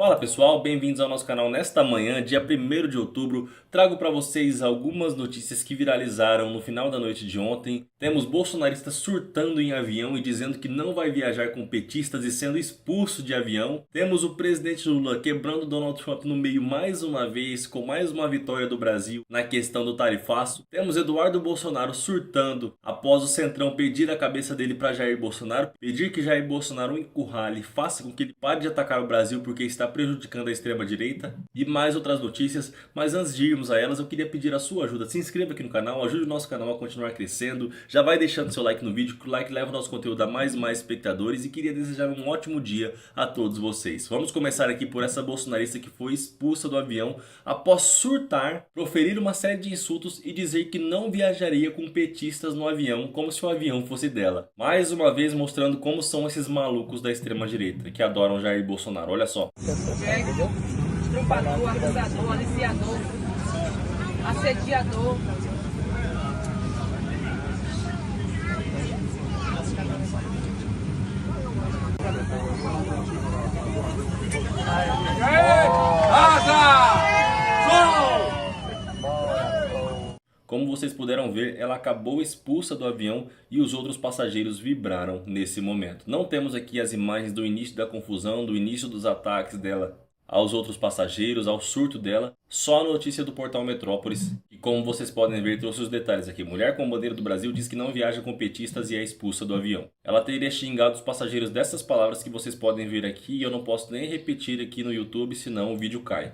Fala pessoal, bem-vindos ao nosso canal. Nesta manhã, dia 1º de outubro, trago para vocês algumas notícias que viralizaram no final da noite de ontem. Temos bolsonaristas surtando em avião e dizendo que não vai viajar com petistas e sendo expulso de avião. Temos o presidente Lula quebrando Donald Trump no meio mais uma vez, com mais uma vitória do Brasil na questão do tarifaço. Temos Eduardo Bolsonaro surtando após o Centrão pedir a cabeça dele para Jair Bolsonaro, pedir que Jair Bolsonaro o encurrale, faça com que ele pare de atacar o Brasil porque está prejudicando a extrema-direita e mais outras notícias. Mas antes de irmos a elas, eu queria pedir a sua ajuda. Se inscreva aqui no canal, ajude o nosso canal a continuar crescendo. Já vai deixando seu like no vídeo, que o like leva o nosso conteúdo a mais e mais espectadores. E queria desejar um ótimo dia a todos vocês. Vamos começar aqui por essa bolsonarista que foi expulsa do avião após surtar, proferir uma série de insultos e dizer que não viajaria com petistas no avião, como se o avião fosse dela. Mais uma vez mostrando como são esses malucos da extrema-direita, que adoram Jair Bolsonaro. Olha só. Estrupador, abusador, aliciador, assediador. Como vocês puderam ver, ela acabou expulsa do avião e os outros passageiros vibraram nesse momento. Não temos aqui as imagens do início da confusão, do início dos ataques dela aos outros passageiros, ao surto dela, só a notícia do portal Metrópolis. E como vocês podem ver, trouxe os detalhes aqui. Mulher com bandeira do Brasil diz que não viaja com petistas e é expulsa do avião. Ela teria xingado os passageiros dessas palavras que vocês podem ver aqui e eu não posso nem repetir aqui no YouTube, senão o vídeo cai.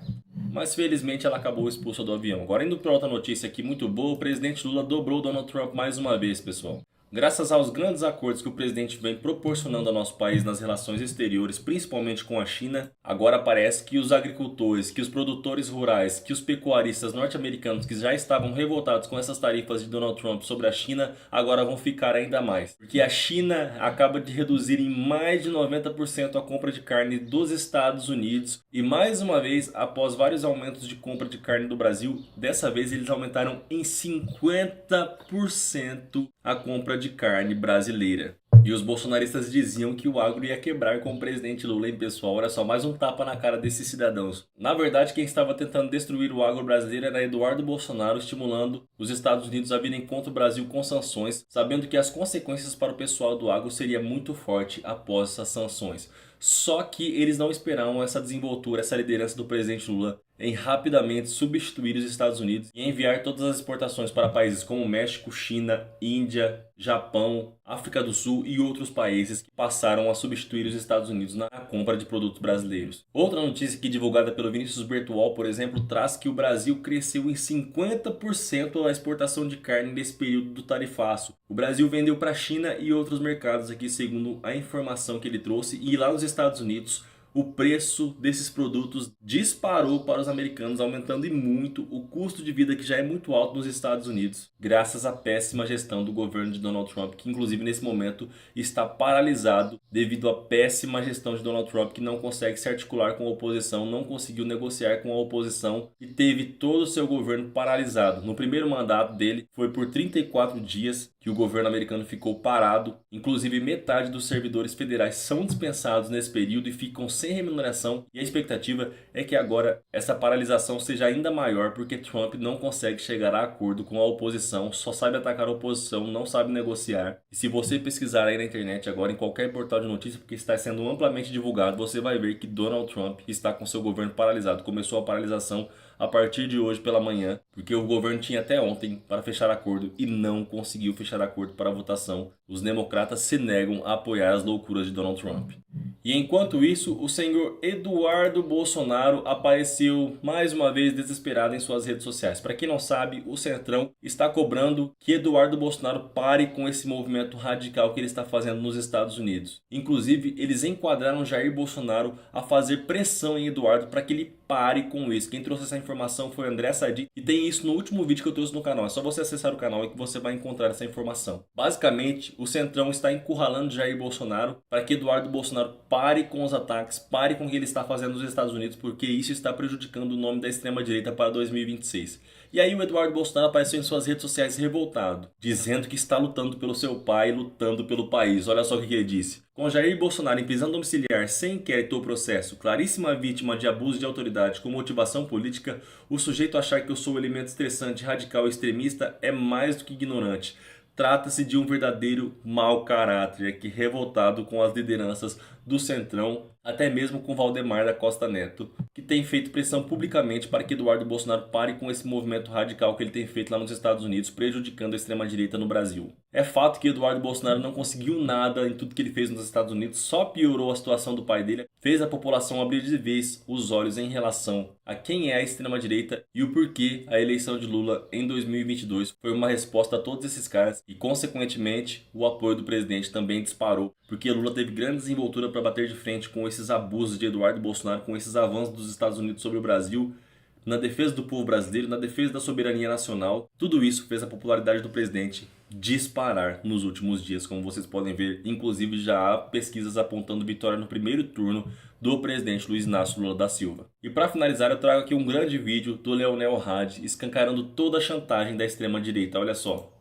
Mas felizmente ela acabou expulsa do avião. Agora indo para outra notícia aqui muito boa, o presidente Lula dobrou Donald Trump mais uma vez, pessoal. Graças aos grandes acordos que o presidente vem proporcionando ao nosso país nas relações exteriores, principalmente com a China, agora parece que os agricultores, que os produtores rurais, que os pecuaristas norte-americanos que já estavam revoltados com essas tarifas de Donald Trump sobre a China, agora vão ficar ainda mais. Porque a China acaba de reduzir em mais de 90% a compra de carne dos Estados Unidos. E mais uma vez, após vários aumentos de compra de carne do Brasil, dessa vez eles aumentaram em 50% a compra de carne brasileira. E os bolsonaristas diziam que o agro ia quebrar com o presidente Lula, hein, pessoal? Olha só, mais um tapa na cara desses cidadãos. Na verdade, quem estava tentando destruir o agro brasileiro era Eduardo Bolsonaro, estimulando os Estados Unidos a virem contra o Brasil com sanções, sabendo que as consequências para o pessoal do agro seria muito forte após essas sanções. Só que eles não esperavam essa desenvoltura, essa liderança do presidente Lula em rapidamente substituir os Estados Unidos e enviar todas as exportações para países como México, China, Índia, Japão, África do Sul e outros países que passaram a substituir os Estados Unidos na compra de produtos brasileiros. Outra notícia que divulgada pelo Vinícius Bertual, por exemplo, traz que o Brasil cresceu em 50% a exportação de carne nesse período do tarifaço. O Brasil vendeu para a China e outros mercados aqui, segundo a informação que ele trouxe, e lá nos Estados Unidos o preço desses produtos disparou para os americanos, aumentando e muito o custo de vida que já é muito alto nos Estados Unidos, graças à péssima gestão do governo de Donald Trump, que inclusive nesse momento está paralisado devido à péssima gestão de Donald Trump, que não consegue se articular com a oposição, não conseguiu negociar com a oposição e teve todo o seu governo paralisado. No primeiro mandato dele foi por 34 dias que o governo americano ficou parado, inclusive metade dos servidores federais são dispensados nesse período e ficam sem remuneração, e a expectativa é que agora essa paralisação seja ainda maior porque Trump não consegue chegar a acordo com a oposição, só sabe atacar a oposição, não sabe negociar. E se você pesquisar aí na internet agora, em qualquer portal de notícias, porque está sendo amplamente divulgado, você vai ver que Donald Trump está com seu governo paralisado. Começou a paralisação a partir de hoje pela manhã, porque o governo tinha até ontem para fechar acordo e não conseguiu fechar acordo para a votação. Os democratas se negam a apoiar as loucuras de Donald Trump. E enquanto isso, o senhor Eduardo Bolsonaro apareceu mais uma vez desesperado em suas redes sociais. Para quem não sabe, o Centrão está cobrando que Eduardo Bolsonaro pare com esse movimento radical que ele está fazendo nos Estados Unidos. Inclusive, eles enquadraram Jair Bolsonaro a fazer pressão em Eduardo para que ele pare com isso. Quem trouxe essa informação foi André Sadi e tem isso no último vídeo que eu trouxe no canal. É só você acessar o canal e que você vai encontrar essa informação. Basicamente, o Centrão está encurralando Jair Bolsonaro para que Eduardo Bolsonaro pare com os ataques, pare com o que ele está fazendo nos Estados Unidos, porque isso está prejudicando o nome da extrema-direita para 2026. E aí o Eduardo Bolsonaro apareceu em suas redes sociais revoltado, dizendo que está lutando pelo seu pai, lutando pelo país. Olha só o que ele disse. Com Jair Bolsonaro em prisão domiciliar sem inquérito ou processo, claríssima vítima de abuso de autoridade com motivação política, o sujeito achar que eu sou um elemento estressante, radical e extremista é mais do que ignorante. Trata-se de um verdadeiro mau caráter, aqui revoltado com as lideranças do Centrão, até mesmo com Valdemar da Costa Neto, que tem feito pressão publicamente para que Eduardo Bolsonaro pare com esse movimento radical que ele tem feito lá nos Estados Unidos, prejudicando a extrema-direita no Brasil. É fato que Eduardo Bolsonaro não conseguiu nada em tudo que ele fez nos Estados Unidos, só piorou a situação do pai dele, fez a população abrir de vez os olhos em relação a quem é a extrema-direita e o porquê a eleição de Lula em 2022 foi uma resposta a todos esses caras e, consequentemente, o apoio do presidente também disparou, porque Lula teve grande desenvoltura para bater de frente com esses abusos de Eduardo Bolsonaro, com esses avanços dos Estados Unidos sobre o Brasil, na defesa do povo brasileiro, na defesa da soberania nacional. Tudo isso fez a popularidade do presidente disparar nos últimos dias, como vocês podem ver. Inclusive já há pesquisas apontando vitória no primeiro turno do presidente Luiz Inácio Lula da Silva. E para finalizar, eu trago aqui um grande vídeo do Leonel Hadi escancarando toda a chantagem da extrema-direita. Olha só.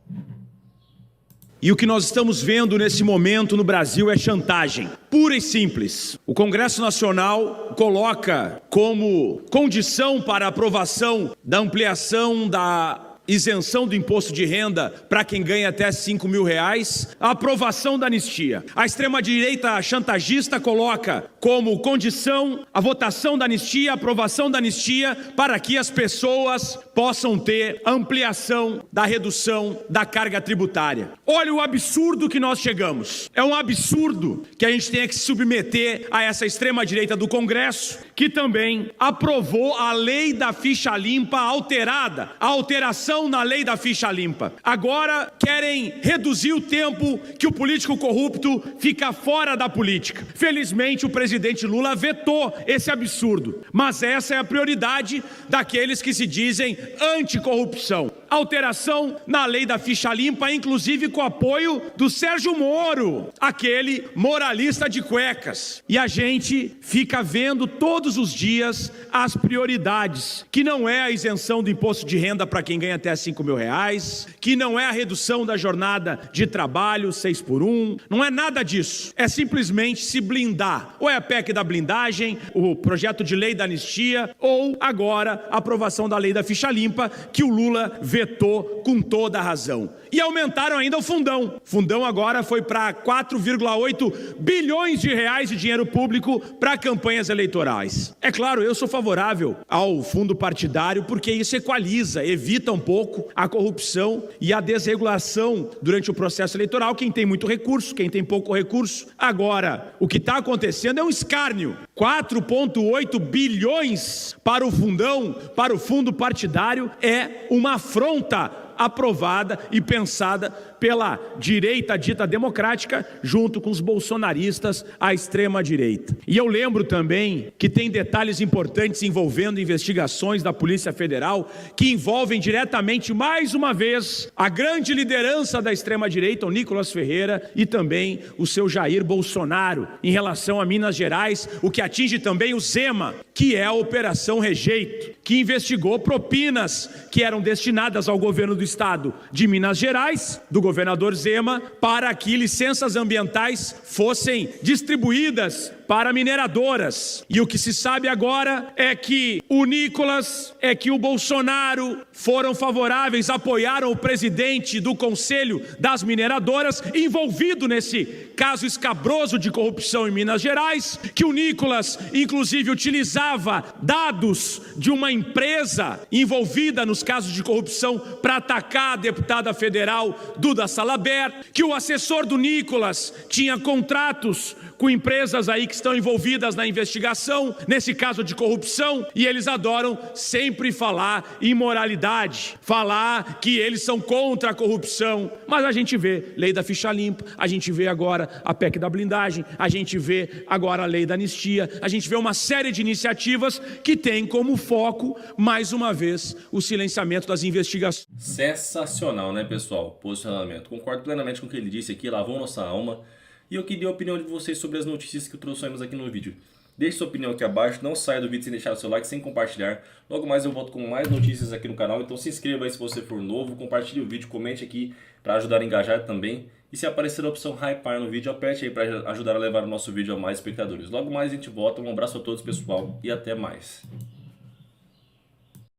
E o que nós estamos vendo nesse momento no Brasil é chantagem, pura e simples. O Congresso Nacional coloca como condição para a aprovação da ampliação da isenção do imposto de renda para quem ganha até R$5.000, a aprovação da anistia. A extrema-direita chantagista coloca como condição a votação da anistia, a aprovação da anistia, para que as pessoas possam ter ampliação da redução da carga tributária. Olha o absurdo que nós chegamos. É um absurdo que a gente tenha que se submeter a essa extrema-direita do Congresso, que também aprovou a lei da ficha limpa alterada, a alteração na lei da ficha limpa. Agora querem reduzir o tempo que o político corrupto fica fora da política. Felizmente o presidente Lula vetou esse absurdo, mas essa é a prioridade daqueles que se dizem anticorrupção. Alteração na lei da ficha limpa, inclusive com apoio do Sérgio Moro, aquele moralista de cuecas. E a gente fica vendo todos os dias as prioridades, que não é a isenção do imposto de renda para quem ganha até R$5.000, que não é a redução da jornada de trabalho 6x1, não é nada disso. É simplesmente se blindar. Ou é a PEC da blindagem, o projeto de lei da anistia, ou agora a aprovação da lei da ficha limpa, que o Lula vetou com toda a razão. E aumentaram ainda o fundão. O fundão agora foi para 4,8 bilhões de reais de dinheiro público para campanhas eleitorais. É claro, eu sou favorável ao fundo partidário porque isso equaliza, evita um pouco a corrupção e a desregulação durante o processo eleitoral. Quem tem muito recurso, quem tem pouco recurso. Agora, o que está acontecendo é um escárnio. 4,8 bilhões para o fundão, para o fundo partidário, é uma afronta aprovada e pensada pela direita dita democrática, junto com os bolsonaristas à extrema direita. E eu lembro também que tem detalhes importantes envolvendo investigações da Polícia Federal, que envolvem diretamente, mais uma vez, a grande liderança da extrema direita, o Nicolas Ferreira, e também o seu Jair Bolsonaro, em relação a Minas Gerais, o que atinge também o Zema, que é a Operação Rejeito, que investigou propinas que eram destinadas ao governo do estado de Minas Gerais, do governador Zema, para que licenças ambientais fossem distribuídas para mineradoras. E o que se sabe agora é que o Nicolas, o Bolsonaro foram favoráveis, apoiaram o presidente do Conselho das Mineradoras, envolvido nesse caso escabroso de corrupção em Minas Gerais, que o Nicolas, inclusive, utilizava dados de uma empresa envolvida nos casos de corrupção para atacar a deputada federal Duda Salabert, que o assessor do Nicolas tinha contratos com empresas aí que estão envolvidas na investigação, nesse caso de corrupção, e eles adoram sempre falar imoralidade, falar que eles são contra a corrupção, mas a gente vê lei da ficha limpa, a gente vê agora a PEC da blindagem, a gente vê agora a lei da anistia, a gente vê uma série de iniciativas que tem como foco, mais uma vez, o silenciamento das investigações. Sensacional, né, pessoal? Posicionamento. Concordo plenamente com o que ele disse aqui, lavou nossa alma. E eu queria a opinião de vocês sobre as notícias que trouxemos aqui no vídeo. Deixe sua opinião aqui abaixo, não saia do vídeo sem deixar o seu like, sem compartilhar. Logo mais eu volto com mais notícias aqui no canal, então se inscreva aí se você for novo, compartilhe o vídeo, comente aqui para ajudar a engajar também. E se aparecer a opção hypar no vídeo, aperte aí para ajudar a levar o nosso vídeo a mais espectadores. Logo mais a gente volta, um abraço a todos pessoal e até mais.